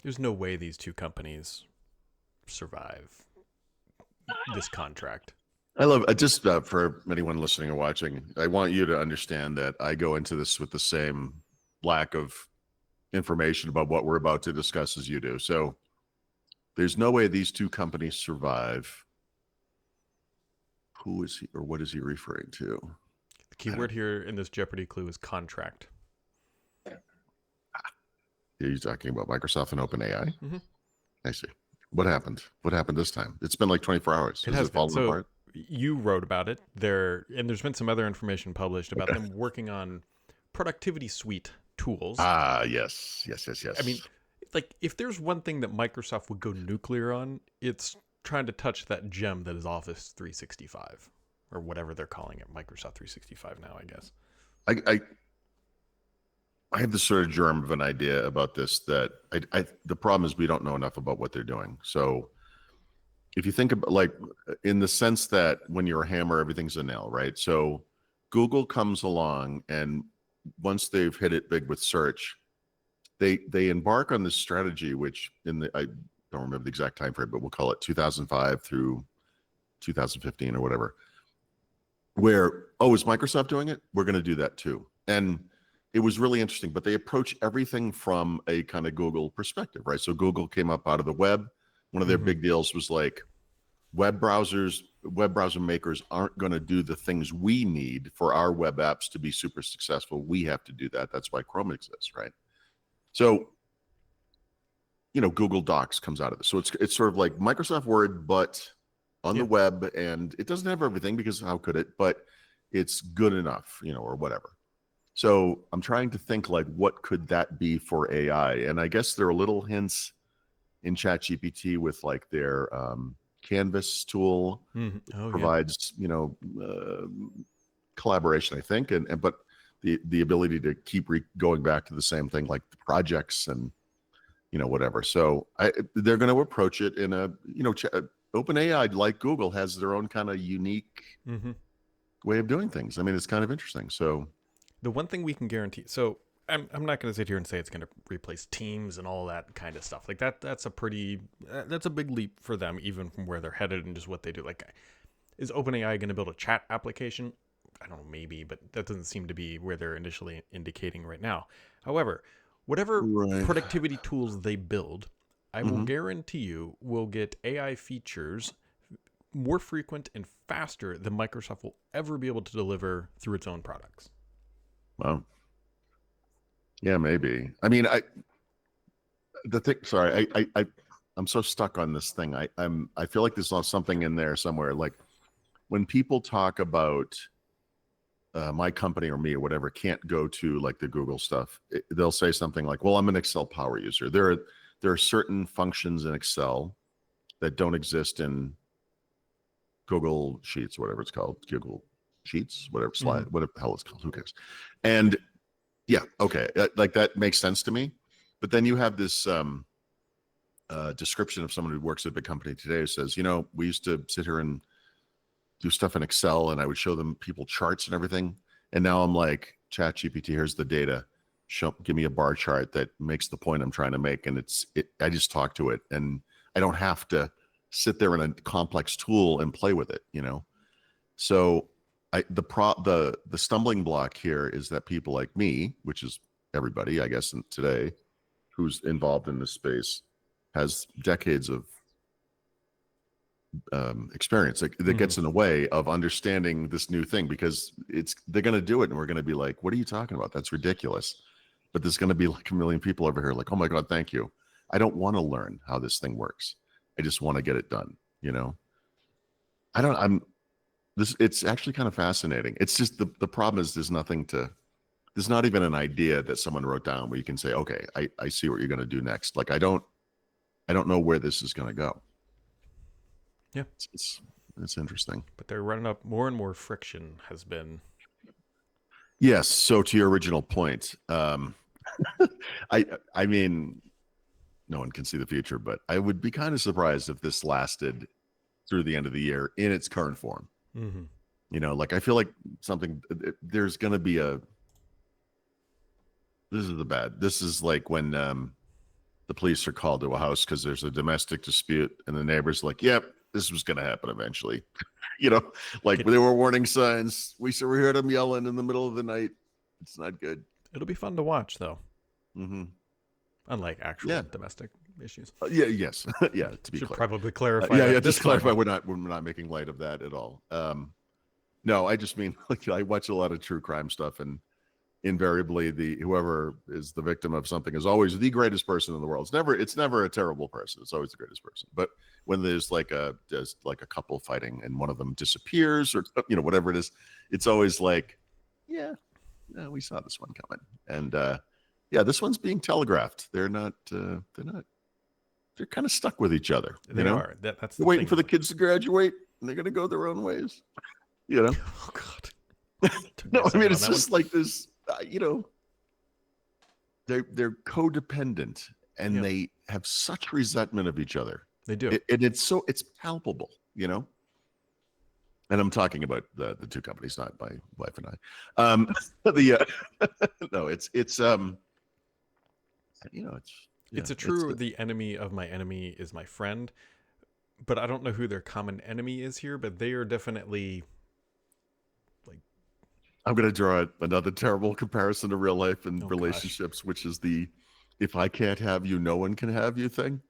There's no way these two companies survive this contract. I love just for anyone listening or watching, I want you to understand that I go into this with the same lack of information about what we're about to discuss as you do. So there's no way these two companies survive. Who is he or what is he referring to? The key I don't. word here in this Jeopardy clue is contract. He's talking about Microsoft and OpenAI. Mm-hmm. I see. What happened? What happened this time? It's been like 24 hours. It Has has it been. fallen So apart? you wrote about it there, and there's been some other information published about Okay. them working on productivity suite tools. Ah, yes, yes, yes, I mean, yes. like if there's one thing that Microsoft would go nuclear on, it's trying to touch that gem that is Office 365 or whatever they're calling it, Microsoft 365 now, I guess. I I have this sort of germ of an idea about this that the problem is we don't know enough about what they're doing. So if you think about like in the sense that when you're a hammer, everything's a nail, right? So Google comes along and once they've hit it big with search, they embark on this strategy, which in the I don't remember the exact time frame, but we'll call it 2005 through 2015 or whatever, where oh, is Microsoft doing it? We're going to do that too. And it was really interesting, but they approach everything from a kind of Google perspective, right? So Google came up out of the web. One of their Mm-hmm. big deals was like web browser makers aren't going to do the things we need for our web apps to be super successful. We have to do that. That's why Chrome exists, right? So, Google Docs comes out of this. So it's sort of like Microsoft Word, but on the Yeah. web, and it doesn't have everything because how could it? But it's good enough, or whatever. So I'm trying to think like what could that be for AI? And I guess there are little hints in ChatGPT with like their Canvas tool, Mm-hmm. which Oh, yeah. provides collaboration, I think, and but the ability to keep going back to the same thing like the projects and whatever. So they're going to approach it in a OpenAI like Google has their own kind of unique Mm-hmm. way of doing things. I mean, it's kind of interesting. So The one thing we can guarantee, so I'm not going to sit here and say it's going to replace Teams and all that kind of stuff. Like that's a pretty, that's a big leap for them, even from where they're headed and just what they do. Like, is OpenAI going to build a chat application? I don't know, maybe, but that doesn't seem to be where they're initially indicating right now. However, whatever right. productivity tools they build, I will Mm-hmm. guarantee you will get AI features more frequent and faster than Microsoft will ever be able to deliver through its own products. Well, yeah, maybe. I mean, the thing. Sorry, I'm so stuck on this thing. I feel like there's something in there somewhere. Like when people talk about my company or me or whatever can't go to like the Google stuff, they'll say something like, "Well, I'm an Excel power user." There are certain functions in Excel that don't exist in Google Sheets, whatever it's called, Google Sheets, whatever Mm-hmm. slide, whatever the hell it's called. Who cares? And yeah, okay, like that makes sense to me. But then you have this description of someone who works at a big company today who says, we used to sit here and do stuff in Excel, and I would show them people charts and everything. And now I'm like, Chat GPT, here's the data. Give me a bar chart that makes the point I'm trying to make, and I just talk to it, and I don't have to sit there in a complex tool and play with it. So the stumbling block here is that people like me, which is everybody, I guess, today, who's involved in this space, has decades of experience that Mm-hmm. gets in the way of understanding this new thing because they're going to do it and we're going to be like, what are you talking about? That's ridiculous. But there's going to be like a million people over here like, oh my God, thank you. I don't want to learn how this thing works. I just want to get it done. I don't, I'm this, it's actually kind of fascinating. It's just the problem is there's not even an idea that someone wrote down where you can say, okay, I see what you're going to do next. Like, I don't know where this is going to go. Yeah, It's interesting. but they're running up more and more friction has been. Yes. So to your original point, I mean, no one can see the future, but I would be kind of surprised if this lasted through the end of the year in its current form. Mm-hmm. Like I feel like there's going to be this is like when the police are called to a house because there's a domestic dispute, and the neighbor's like, "Yep, this was going to happen eventually." You know, like It, there were warning signs. We heard them yelling in the middle of the night. It's not good. it'll be fun to watch, though, Mm-hmm. unlike actual Yeah. domestic issues. Yeah. Yes. Yeah. To be Should clear. probably clarify Yeah. that Yeah. Just clarify. disclaimer. We're not making light of that at all. No, I just mean like I watch a lot of true crime stuff, and invariably the whoever is the victim of something is always the greatest person in the world. It's never a terrible person. It's always the greatest person. But when there's like a couple fighting and one of them disappears or whatever it is, it's always like, yeah, we saw this one coming. And yeah, this one's being telegraphed. They're kind of stuck with each other. They are. That's the they're waiting thing. for the kids to graduate and they're gonna go their own ways. Oh God. No, I mean it's just like this. They're codependent and they have such resentment of each other. They do. And it's palpable, And I'm talking about the two companies, not my wife and I. No, it's it's a true the enemy of my enemy is my friend, but I don't know who their common enemy is here, but they are definitely like. I'm going to draw another terrible comparison to real life and relationships, gosh. which is the if I can't have you, no one can have you thing.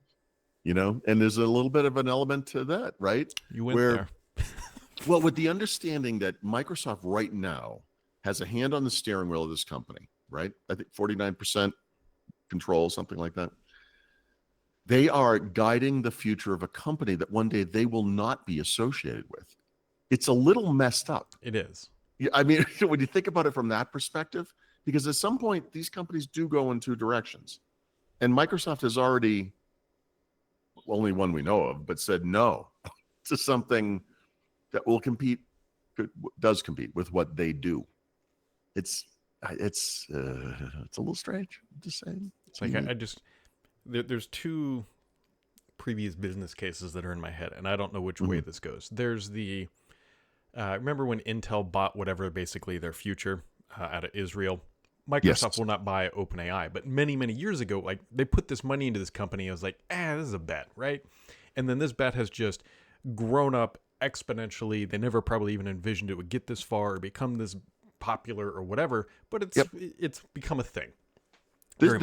And there's a little bit of an element to that, right? You went there. Well, with the understanding that Microsoft right now has a hand on the steering wheel of this company, right? I think 49% control, something like that. They are guiding the future of a company that one day they will not be associated with. It's a little messed up. It is. Yeah, I mean, when you think about it from that perspective, because at some point these companies do go in two directions. And Microsoft has already, only one we know of, but said no to something that does compete with what they do. It's a little strange. I'm just saying. It's like there's two previous business cases that are in my head, and I don't know which way this goes. There's the remember when Intel bought whatever basically their future out of Israel. Microsoft will not buy OpenAI, but many, many years ago, like they put this money into this company. I was like, this is a bet, right? And then this bet has just grown up exponentially. They never probably even envisioned it would get this far or become this popular or whatever, but it's become a thing. There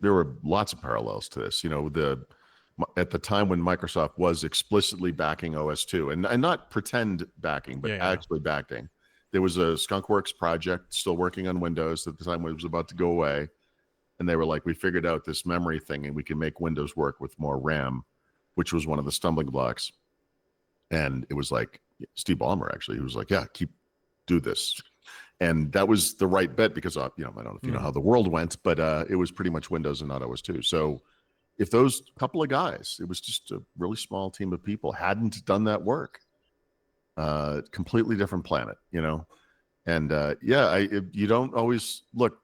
were lots of parallels to this. At the time when Microsoft was explicitly backing OS2 and not pretend backing, but actually backing. There was a Skunkworks project still working on Windows at the time when it was about to go away. And they were like, we figured out this memory thing and we can make Windows work with more RAM, which was one of the stumbling blocks. And it was like Steve Ballmer, actually, he was like, do this. And that was the right bet because, I don't know if you know how the world went, but it was pretty much Windows and not OS2. So if those couple of guys, it was just a really small team of people, hadn't done that work, completely different planet, And you don't always look.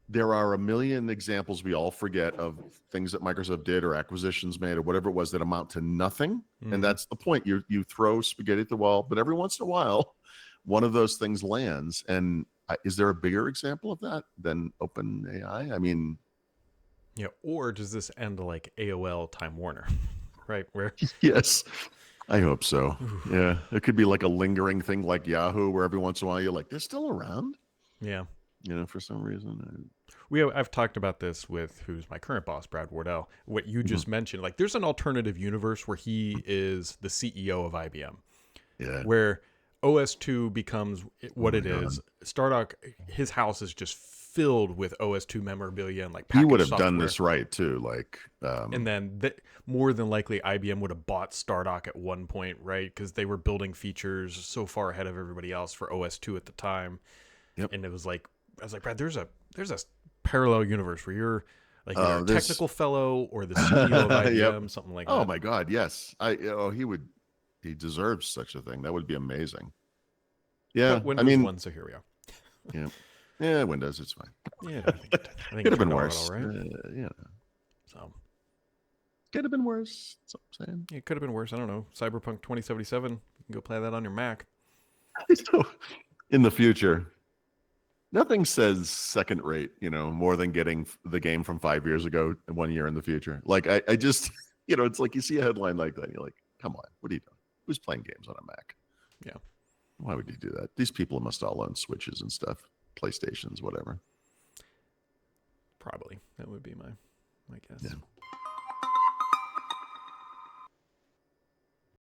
There are a million examples we all forget of things that Microsoft did or acquisitions made or whatever it was that amount to nothing. And that's the point. You throw spaghetti at the wall, but every once in a while, one of those things lands. And is there a bigger example of that than OpenAI? I mean, or does this end like AOL Time Warner, right? Where yes, I hope so. Yeah, it could be like a lingering thing like Yahoo, where every once in a while you're like, they're still around. Yeah. For some reason. I've talked about this with who's my current boss, Brad Wardell. What you just mentioned, like there's an alternative universe where he is the CEO of IBM. Yeah. Where OS2 becomes what it is. Stardock, his house is just filled with OS2 memorabilia and like packaged he would have software. done this right too, like and then more than likely IBM would have bought Stardock at one point, right? Because they were building features so far ahead of everybody else for OS2 at the time. Yep. And it was like, I was like, Brad, there's a parallel universe where you're like either a technical fellow or the CEO of IBM, something like that. Oh my God, yes. He deserves such a thing. That would be amazing. Yeah, but Windows won, so here we are. Yeah, Windows, it's fine. Yeah, I think could have been worse. All right. So could have been worse. That's what I'm saying. It could have been worse. I don't know. Cyberpunk 2077. You can go play that on your Mac. So, in the future, Nothing says second rate, more than getting the game from 5 years ago and 1 year in the future. Like I just, it's like you see a headline like that, and you're like, come on, what are you doing? Who's playing games on a Mac? Yeah, Why would you do that? These people must all own Switches and stuff, PlayStations, whatever. probably that would be my guess. Yeah.